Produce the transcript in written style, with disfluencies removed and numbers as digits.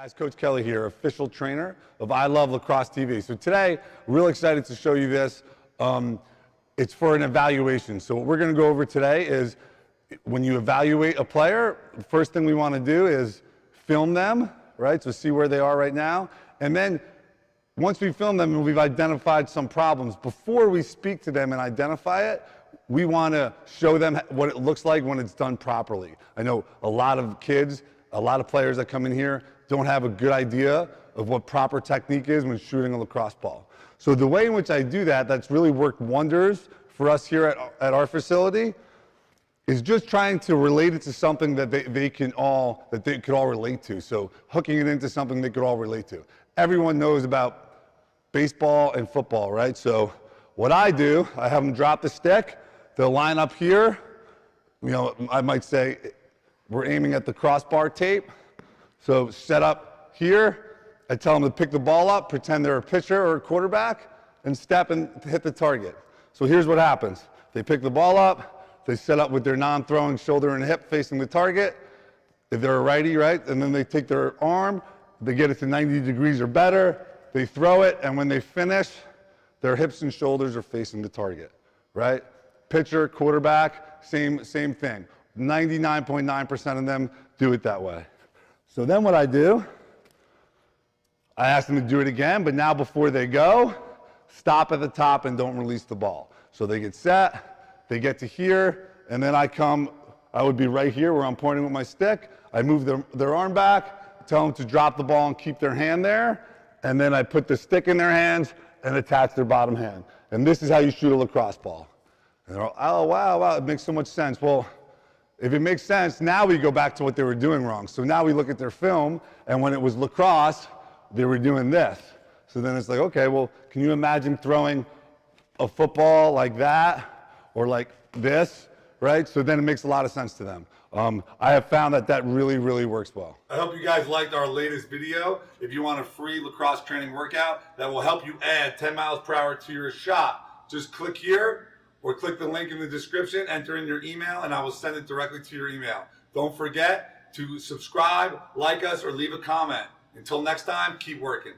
Guys, Coach Kelly here, official trainer of I Love Lacrosse TV. So today, real excited to show you this. It's for an evaluation. So what we're going to go over today is when you evaluate a player, the first thing we want to do is film them, right? So see where they are right now. And then once we film them and we've identified some problems, before we speak to them and identify it, we want to show them what it looks like when it's done properly. I know a lot of kids, a lot of players that come in here don't have a good idea of what proper technique is when shooting a lacrosse ball. So the way in which I do that, that's really worked wonders for us here at our facility, is just trying to relate it to something that they could all relate to. So hooking it into something they could all relate to. Everyone knows about baseball and football, right? So what I do, I have them drop the stick, they'll line up here. You know, I might say, we're aiming at the crossbar tape. So set up here, I tell them to pick the ball up, pretend they're a pitcher or a quarterback, and step and hit the target. So here's what happens. They pick the ball up, they set up with their non-throwing shoulder and hip facing the target. If they're a righty, right? And then they take their arm, they get it to 90 degrees or better, they throw it, and when they finish, their hips and shoulders are facing the target, right? Pitcher, quarterback, same thing. 99.9% of them do it that way. So then what I do, I ask them to do it again, but now before they go, stop at the top and don't release the ball. So they get set, they get to here, and then I would be right here where I'm pointing with my stick. I move their arm back, tell them to drop the ball and keep their hand there, and then I put the stick in their hands and attach their bottom hand. And this is how you shoot a lacrosse ball. And they're all, oh, wow, it makes so much sense. Well, if it makes sense, now we go back to what they were doing wrong. So now we look at their film, and when it was lacrosse, they were doing this. So then it's like, okay, well, can you imagine throwing a football like that or like this, right? So then it makes a lot of sense to them. I have found that really, really works well. I hope you guys liked our latest video. If you want a free lacrosse training workout that will help you add 10 miles per hour to your shot, just click here or click the link in the description, enter in your email, and I will send it directly to your email. Don't forget to subscribe, like us, or leave a comment. Until next time, keep working.